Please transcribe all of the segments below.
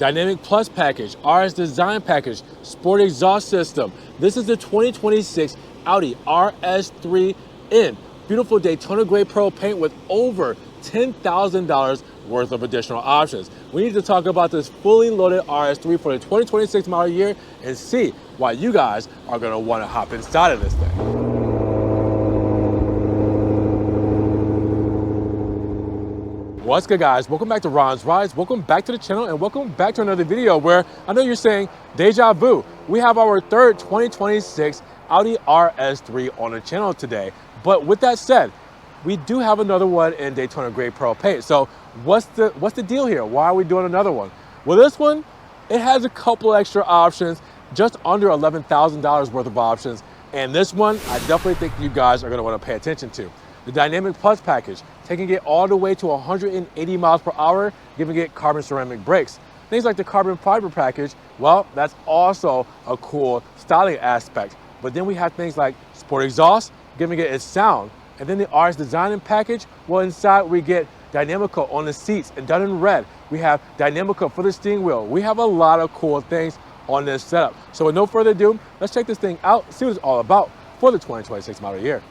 Dynamic Plus package, RS design package, sport exhaust system. This is the 2026 Audi RS3 in beautiful Daytona Gray Pearl paint with over $10,000 worth of additional options. We need to talk about this fully loaded RS3 for the 2026 model year and see why you guys are going to want to hop inside of this thing. What's good, guys? Welcome back to Ron's Rides. Welcome back to the channel and welcome back to another video where I know you're saying deja vu. We have our third 2026 Audi RS3 on the channel today. But with that said, we do have another one in Daytona Gray Pearl paint. So what's the deal here? Why are we doing another one? Well, this one, it has a couple extra options, just under $11,000 worth of options. And this one, I definitely think you guys are gonna wanna pay attention to. The Dynamic Plus package, taking it all the way to 180 miles per hour, giving it carbon ceramic brakes. Things like the carbon fiber package, well, that's also a cool styling aspect. But then we have things like sport exhaust, giving it its sound. And then the RS design package, well, inside we get Dynamica on the seats and done in red. We have Dynamica for the steering wheel. We have a lot of cool things on this setup. So with no further ado, let's check this thing out, see what it's all about for the 2026 model year.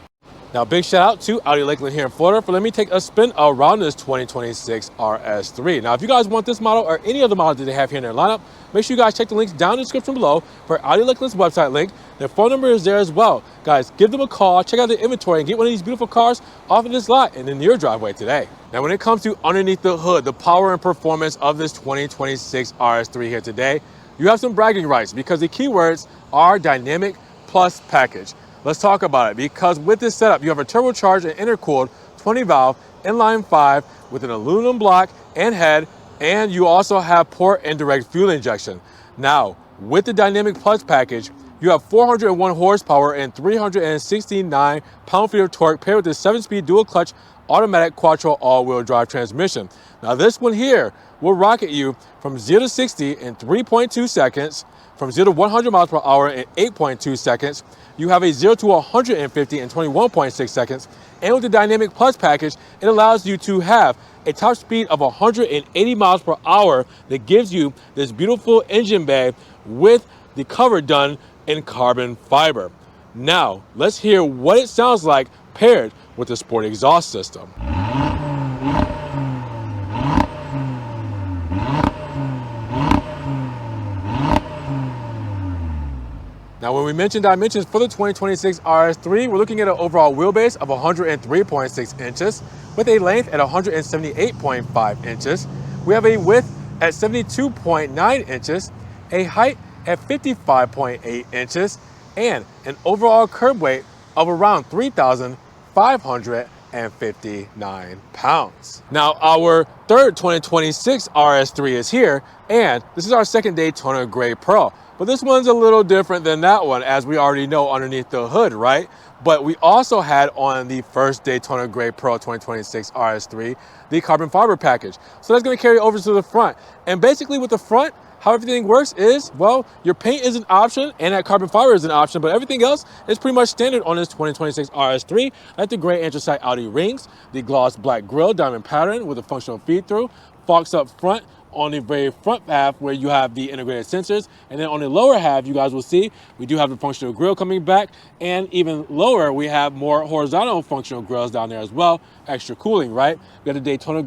Now, big shout out to Audi Lakeland here in Florida for letting me take a spin around this 2026 RS3. Now, if you guys want this model or any other model that they have here in their lineup, make sure you guys check the links down in the description below for Audi Lakeland's website link. Their phone number is there as well. Guys, give them a call, check out their inventory, and get one of these beautiful cars off of this lot and in your driveway today. Now, when it comes to underneath the hood, the power and performance of this 2026 RS3 here today, you have some bragging rights because the keywords are Dynamic Plus package. Let's talk about it, because with this setup, you have a turbocharged and intercooled 20-valve inline 5 with an aluminum block and head, and you also have port and direct fuel injection. Now, with the Dynamic Plus package, you have 401 horsepower and 369 pound-feet of torque paired with the 7-speed dual-clutch automatic quattro all-wheel drive transmission. Now, this one here will rocket you from 0 to 60 in 3.2 seconds, from 0 to 100 miles per hour in 8.2 seconds. You have a 0 to 150 in 21.6 seconds. And with the Dynamic Plus package, it allows you to have a top speed of 180 miles per hour that gives you this beautiful engine bay with the cover done in carbon fiber. Now, let's hear what it sounds like paired with the sport exhaust system. Now, when we mention dimensions for the 2026 RS3, we're looking at an overall wheelbase of 103.6 inches with a length at 178.5 inches. We have a width at 72.9 inches, a height at 55.8 inches, and an overall curb weight of around 3,559 pounds. Now, our third 2026 RS3 is here, and this is our second Daytona Gray Pearl. But this one's a little different than that one, as we already know underneath the hood, right? But we also had on the first Daytona Gray Pearl 2026 RS3, the carbon fiber package. So that's gonna carry over to the front. And basically with the front, how everything works is, well, your paint is an option and that carbon fiber is an option, but everything else is pretty much standard on this 2026 RS3, like the gray anthracite Audi rings, the gloss black grille diamond pattern with a functional feed-through, forks up front, on the very front half where you have the integrated sensors, and then on the lower half you guys will see we do have the functional grille coming back, and even lower we have more horizontal functional grills down there as well, extra cooling, right? We got the Daytona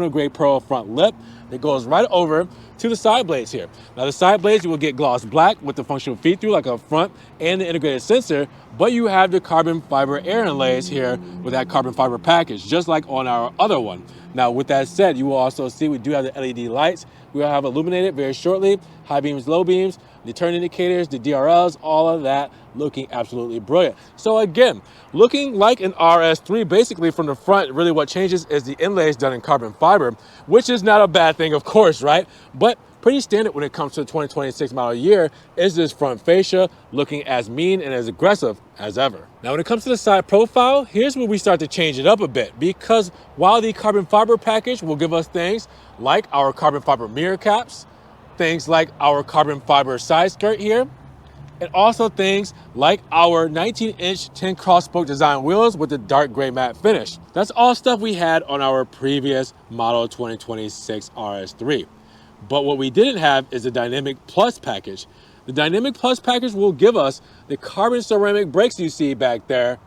Gray Pearl front lip that goes right over to the side blades here. Now the side blades, you will get gloss black with the functional feed through like up front and the integrated sensor, but you have the carbon fiber air inlays here with that carbon fiber package, just like on our other one. Now, with that said, you will also see we do have the LED lights. We will have illuminated very shortly, high beams, low beams, the turn indicators, the DRLs, all of that looking absolutely brilliant. So again, looking like an RS3, basically from the front, really what changes is the inlays done in carbon fiber, which is not a bad thing, of course, right? But pretty standard when it comes to the 2026 model year is this front fascia looking as mean and as aggressive as ever. Now, when it comes to the side profile, here's where we start to change it up a bit, because while the carbon fiber package will give us things like our carbon fiber mirror caps, things like our carbon fiber side skirt here, and also things like our 19-inch 10 cross-spoke design wheels with the dark gray matte finish. That's all stuff we had on our previous model 2026 RS3. But what we didn't have is the Dynamic Plus package. The Dynamic Plus package will give us the carbon ceramic brakes you see back there,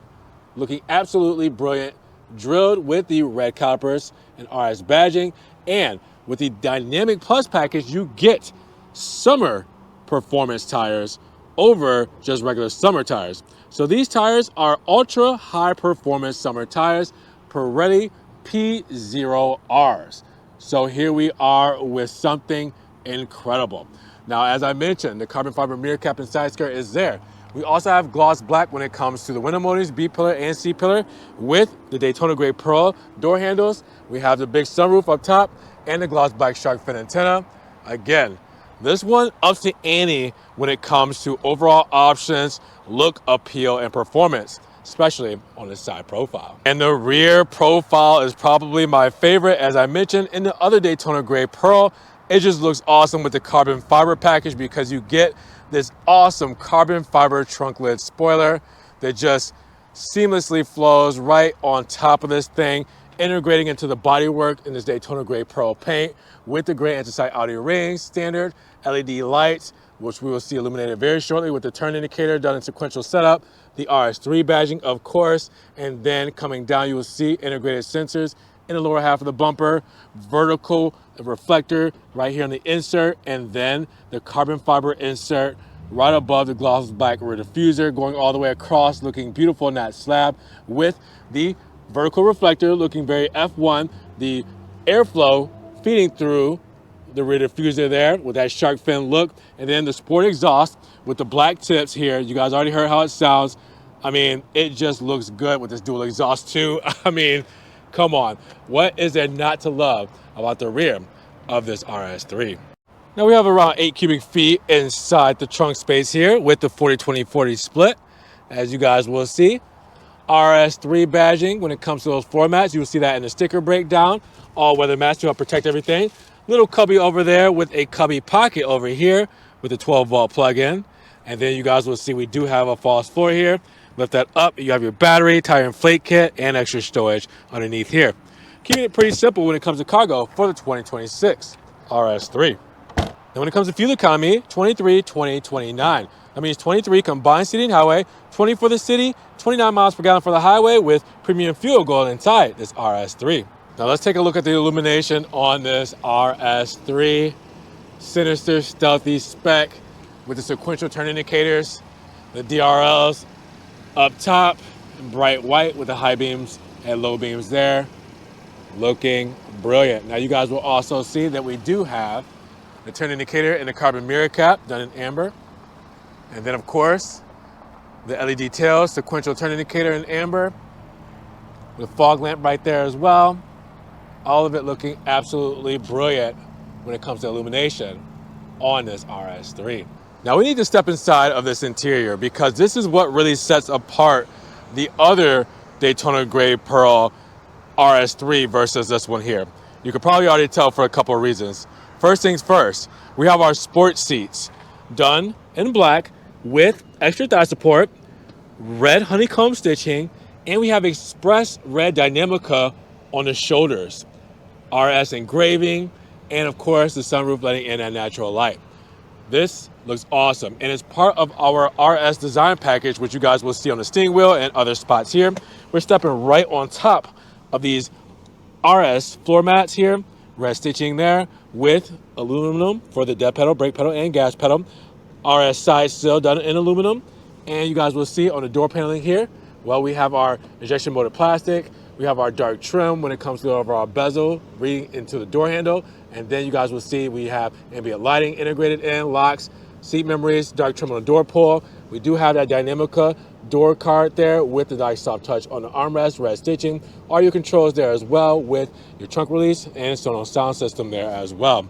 looking absolutely brilliant, drilled with the red calipers and RS badging. And with the Dynamic Plus package, you get summer performance tires over just regular summer tires. So these tires are ultra high performance summer tires, Pirelli P0Rs. So here we are with something incredible. Now, as I mentioned, the carbon fiber mirror cap and side skirt is there. We also have gloss black when it comes to the window motors, B pillar and C pillar, with the Daytona Gray Pearl door handles. We have the big sunroof up top and the gloss black shark fin antenna. Again, this one ups the ante when it comes to overall options, look, appeal, and performance, especially on the side profile. And the rear profile is probably my favorite. As I mentioned in the other Daytona Gray Pearl, it just looks awesome with the carbon fiber package because you get this awesome carbon fiber trunk lid spoiler that just seamlessly flows right on top of this thing, integrating into the bodywork in this Daytona Gray Pearl paint with the gray anthracite Audi rings, standard LED lights, which we will see illuminated very shortly with the turn indicator done in sequential setup, the RS3 badging, of course, and then coming down, you will see integrated sensors in the lower half of the bumper, vertical reflector right here on the insert, and then the carbon fiber insert right above the gloss black rear diffuser, going all the way across, looking beautiful in that slab with the vertical reflector looking very F1, the airflow feeding through the rear diffuser there with that shark fin look, and then the sport exhaust with the black tips here. You guys already heard how it sounds. I mean, it just looks good with this dual exhaust too. I mean, come on. What is there not to love about the rear of this RS3? Now we have around 8 cubic feet inside the trunk space here with the 40-20-40 split, as you guys will see. RS3 badging when it comes to those floor mats. You will see that in the sticker breakdown. All-weather mats to help protect everything. Little cubby over there with a cubby pocket over here with a 12-volt plug-in. And then you guys will see we do have a false floor here. Lift that up, you have your battery, tire inflate kit, and extra storage underneath here. Keeping it pretty simple when it comes to cargo for the 2026 RS3. And when it comes to fuel economy, 23, 20, 29. That means 23 combined city and highway, 20 for the city, 29 miles per gallon for the highway with premium fuel going inside this RS3. Now let's take a look at the illumination on this RS3. Sinister, stealthy spec with the sequential turn indicators, the DRLs up top, bright white with the high beams and low beams there. Looking brilliant. Now you guys will also see that we do have the turn indicator and the carbon mirror cap done in amber. And then of course, the LED tail, sequential turn indicator in amber, with fog lamp right there as well. All of it looking absolutely brilliant when it comes to illumination on this RS3. Now we need to step inside of this interior because this is what really sets apart the other Daytona Gray Pearl RS3 versus this one here. You could probably already tell for a couple of reasons. First things first, we have our sport seats done in black with extra thigh support, red honeycomb stitching, and we have express red Dynamica on the shoulders, RS engraving, and of course the sunroof letting in that natural light. This looks awesome, and it's part of our RS design package, which you guys will see on the steering wheel and other spots here. We're stepping right on top of these RS floor mats here, red stitching there with aluminum for the dead pedal, brake pedal, and gas pedal. RS side sill done in aluminum, and you guys will see on the door paneling here, well, we have our injection molded plastic. We have our dark trim when it comes to the overall bezel reading into the door handle. And then you guys will see we have ambient lighting integrated in, locks, seat memories, dark trim on the door pull. We do have that Dynamica door card there with the nice soft touch on the armrest, red stitching. All your controls there as well with your trunk release and Sonos sound system there as well.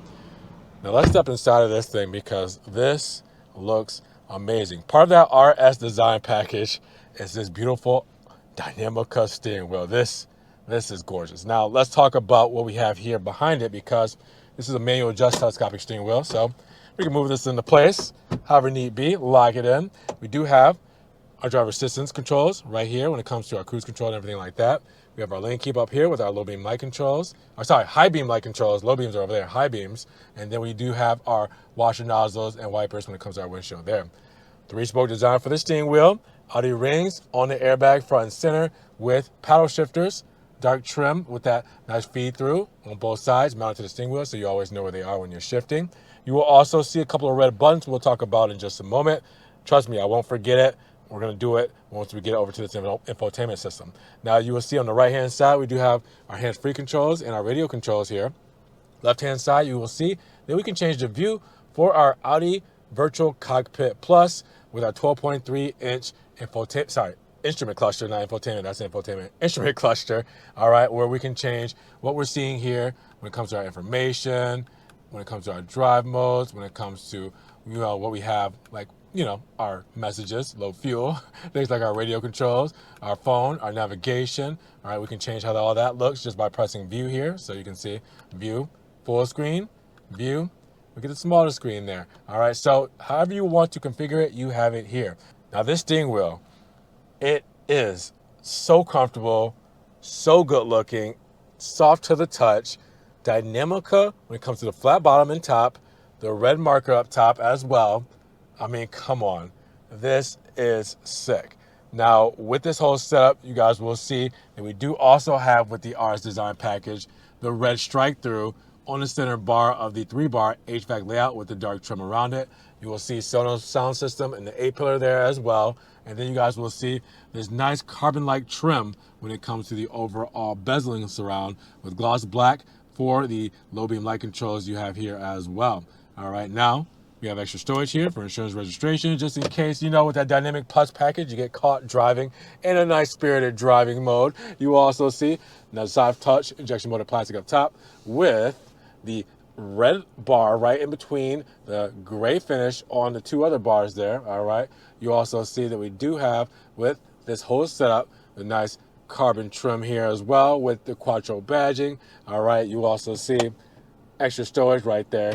Now let's step inside of this thing because this looks amazing. Part of that RS design package is this beautiful Dynamica steering wheel. This is gorgeous. Now let's talk about what we have here behind it because this is a manual adjust telescopic steering wheel. So we can move this into place however need be, lock it in. We do have our driver assistance controls right here when it comes to our cruise control and everything like that. We have our lane keep up here with our low beam light controls. Or sorry, high beam light controls. Low beams are over there, high beams. And then we do have our washer nozzles and wipers when it comes to our windshield there. 3-spoke design for the steering wheel. Audi rings on the airbag front and center with paddle shifters. Dark trim with that nice feed through on both sides mounted to the steering wheel so you always know where they are when you're shifting. You will also see a couple of red buttons we'll talk about in just a moment. Trust me, I won't forget it. We're going to do it once we get over to this infotainment system. Now you will see on the right hand side we do have our hands-free controls and our radio controls here. Left hand side you will see that we can change the view for our Audi Virtual Cockpit Plus with our 12.3-inch instrument cluster, not infotainment, that's infotainment, instrument cluster, all right, where we can change what we're seeing here when it comes to our information, when it comes to our drive modes, when it comes to, what we have, like, our messages, low fuel, things like our radio controls, our phone, our navigation, all right, we can change how all that looks just by pressing view here, so you can see view, full screen, view, we get the smaller screen there, all right, so however you want to configure it, you have it here. Now this steering wheel, it is so comfortable, so good looking, soft to the touch, Dynamica when it comes to the flat bottom and top, the red marker up top as well. I mean, come on, this is sick. Now with this whole setup, you guys will see that we do also have with the RS design package, the red strike through on the center bar of the 3-bar HVAC layout with the dark trim around it. You will see Sonos sound system and the A-pillar there as well. And then you guys will see this nice carbon-like trim when it comes to the overall bezeling surround with gloss black for the low beam light controls you have here as well. All right, now we have extra storage here for insurance registration, just in case, with that Dynamic Plus package, you get caught driving in a nice spirited driving mode. You will also see the soft touch injection molded plastic up top with the red bar right in between the gray finish on the 2 other bars there, all right? You also see that we do have, with this whole setup, the nice carbon trim here as well with the Quattro badging, all right? You also see extra storage right there.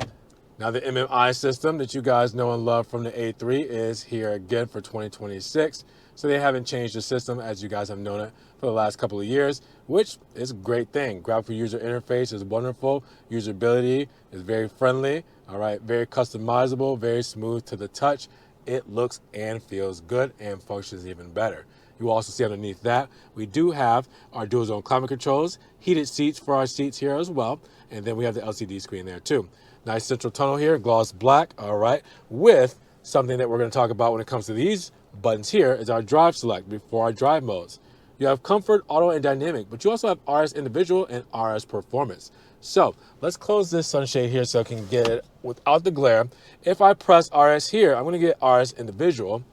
Now the MMI system that you guys know and love from the A3 is here again for 2026. So they haven't changed the system as you guys have known it for the last couple of years, which is a great thing. Graphical user interface is wonderful. Usability is very friendly, all right, very customizable, very smooth to the touch. It looks and feels good and functions even better. You will also see underneath that, we do have our dual zone climate controls, heated seats for our seats here as well, and then we have the LCD screen there too. Nice central tunnel here, gloss black, all right, with something that we're going to talk about when it comes to these buttons here is our drive select before our drive modes. You have comfort, auto, and dynamic, but you also have RS individual and RS performance. So let's close this sunshade here so I can get it without the glare. If I press RS here, I'm going to get RS individual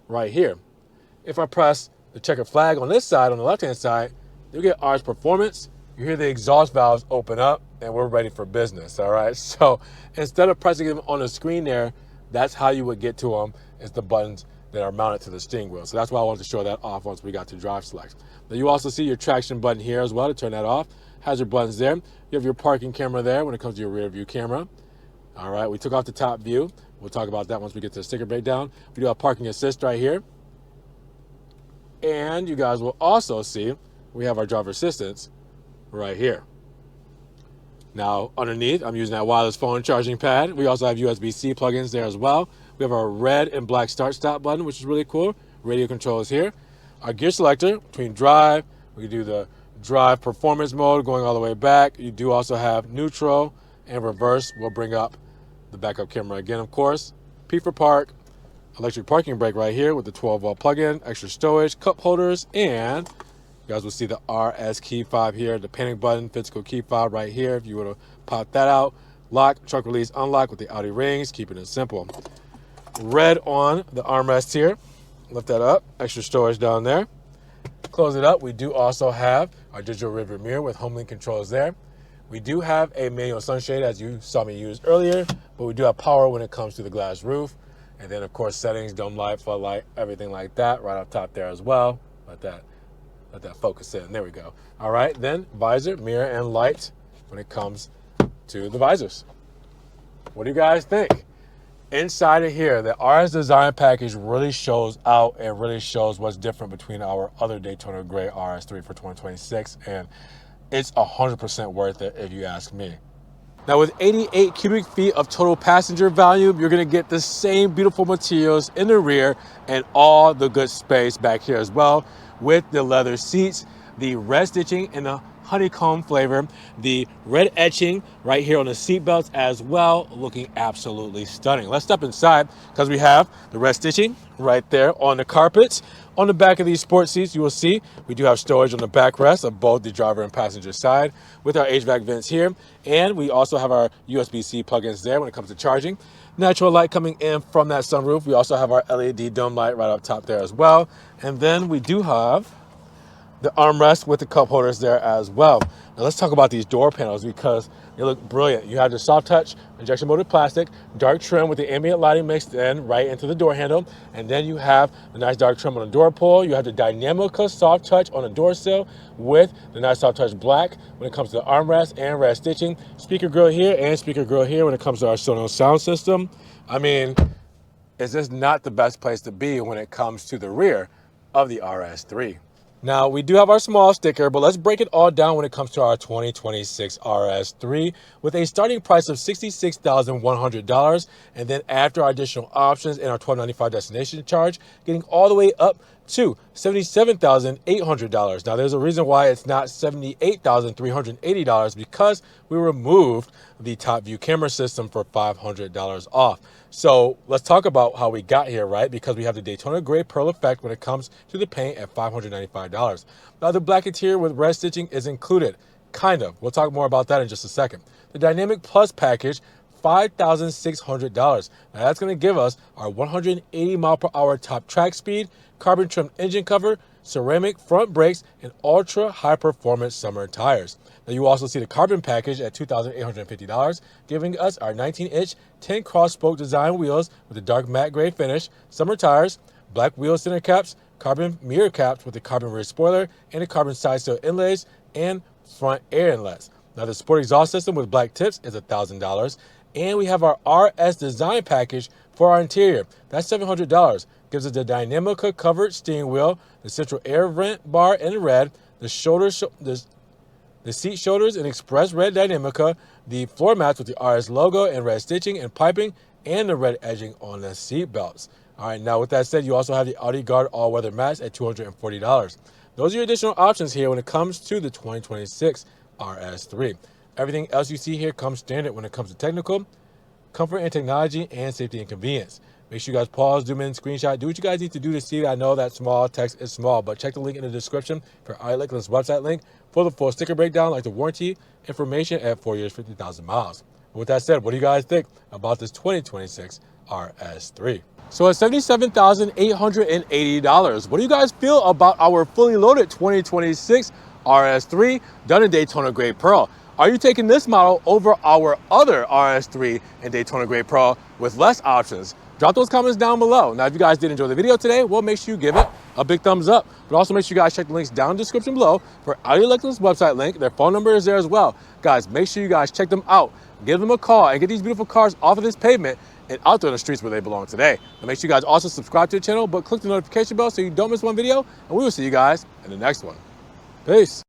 right here. If I press the checkered flag on this side, on the left-hand side, you get RS performance. You hear the exhaust valves open up, and we're ready for business, all right? So instead of pressing them on the screen there, that's how you would get to them, is the buttons that are mounted to the steering wheel. So that's why I wanted to show that off once we got to drive select. Now you also see your traction button here as well to turn that off. Hazard buttons there. You have your parking camera there when it comes to your rear view camera. All right, we took off the top view. We'll talk about that once we get to the sticker breakdown. We do have parking assist right here. And you guys will also see we have our driver assistance right here. Now underneath, I'm using that wireless phone charging pad. We also have USB-C plugins there as well. We have our red and black start stop button, which is really cool. Radio controls here. Our gear selector between drive. We can do the drive performance mode going all the way back. You do also have neutral and reverse. We'll bring up the backup camera again, of course. P for park. Electric parking brake right here with the 12-volt plug-in, extra storage, cup holders, and you guys will see the RS key fob here, the panic button, physical key fob right here. If you were to pop that out, lock, trunk release, unlock with the Audi rings, keeping it simple. Red on the armrest here. Lift that up, extra storage down there. Close it up. We do also have our digital rearview mirror with HomeLink controls there. We do have a manual sunshade as you saw me use earlier, but we do have power when it comes to the glass roof. And then of course settings, dome light, floodlight, everything like that right up top there as well. Let that focus in. There we go. All right, then visor, mirror, and light when it comes to the visors. What do you guys think? Inside of here, the RS design package really shows out and really shows what's different between our other Daytona Gray RS3 for 2026, and it's 100% worth it if you ask me. Now with 88 cubic feet of total passenger volume, you're gonna get the same beautiful materials in the rear and all the good space back here as well, with the leather seats, the red stitching and the honeycomb flavor, the red etching right here on the seat belts as well, looking absolutely stunning. Let's step inside because we have the red stitching right there on the carpets. On the back of these sport seats, you will see we do have storage on the backrest of both the driver and passenger side with our HVAC vents here. And we also have our USB-C plugins there when it comes to charging. Natural light coming in from that sunroof. We also have our LED dome light right up top there as well. And then we do have the armrest with the cup holders there as well. Now let's talk about these door panels because they look brilliant. You have the soft touch injection molded plastic, dark trim with the ambient lighting mixed in right into the door handle. And then you have the nice dark trim on the door pull. You have the Dynamica soft touch on the door sill with the nice soft touch black when it comes to the armrest and red stitching. Speaker grill here and speaker grill here when it comes to our Sonos sound system. I mean, is this not the best place to be when it comes to the rear of the RS3? Now, we do have our small sticker, but let's break it all down when it comes to our 2026 RS3 with a starting price of $66,100. And then after our additional options and our $1295 destination charge, getting all the way up to $77,800. Now, there's a reason why it's not $78,380 because we removed the top view camera system for $500 off. So let's talk about how we got here, right? Because we have the Daytona Gray Pearl effect when it comes to the paint at $595. Now, the black interior with red stitching is included, kind of. We'll talk more about that in just a second. The Dynamic Plus package, $5,600. Now, that's going to give us our 180 mile per hour top track speed, carbon trimmed engine cover, ceramic front brakes, and ultra high performance summer tires. Now you also see the carbon package at $2,850, giving us our 19-inch 10 cross spoke design wheels with a dark matte gray finish, summer tires, black wheel center caps, carbon mirror caps with a carbon rear spoiler, and the carbon side sill inlays and front air inlets. Now the sport exhaust system with black tips is $1,000. And we have our RS design package for our interior. That's $700. Gives us the Dynamica covered steering wheel, the central air vent bar in red, the seat shoulders in express red Dynamica, the floor mats with the RS logo and red stitching and piping, and the red edging on the seat belts. All right, now with that said, you also have the Audi Guard all-weather mats at $240. Those are your additional options here when it comes to the 2026 RS3. Everything else you see here comes standard when it comes to technical, comfort and technology, and safety and convenience. Make sure you guys pause, zoom in, screenshot, do what you guys need to do to see. I know that small text is small, but check the link in the description for Lakeland's website link for the full sticker breakdown, like the warranty information at 4 years, 50,000 miles. But with that said, what do you guys think about this 2026 RS3? So at $77,880, what do you guys feel about our fully loaded 2026 RS3 done in Daytona Gray Pearl? Are you taking this model over our other RS3 and Daytona Gray Pearl with less options? Drop those comments down below. Now, if you guys did enjoy the video today, well, make sure you give it a big thumbs up. But also make sure you guys check the links down in the description below for Audi Lakeland's website link. Their phone number is there as well. Guys, make sure you guys check them out. Give them a call and get these beautiful cars off of this pavement and out there in the streets where they belong today. Now, make sure you guys also subscribe to the channel, but click the notification bell so you don't miss one video. And we will see you guys in the next one. Peace.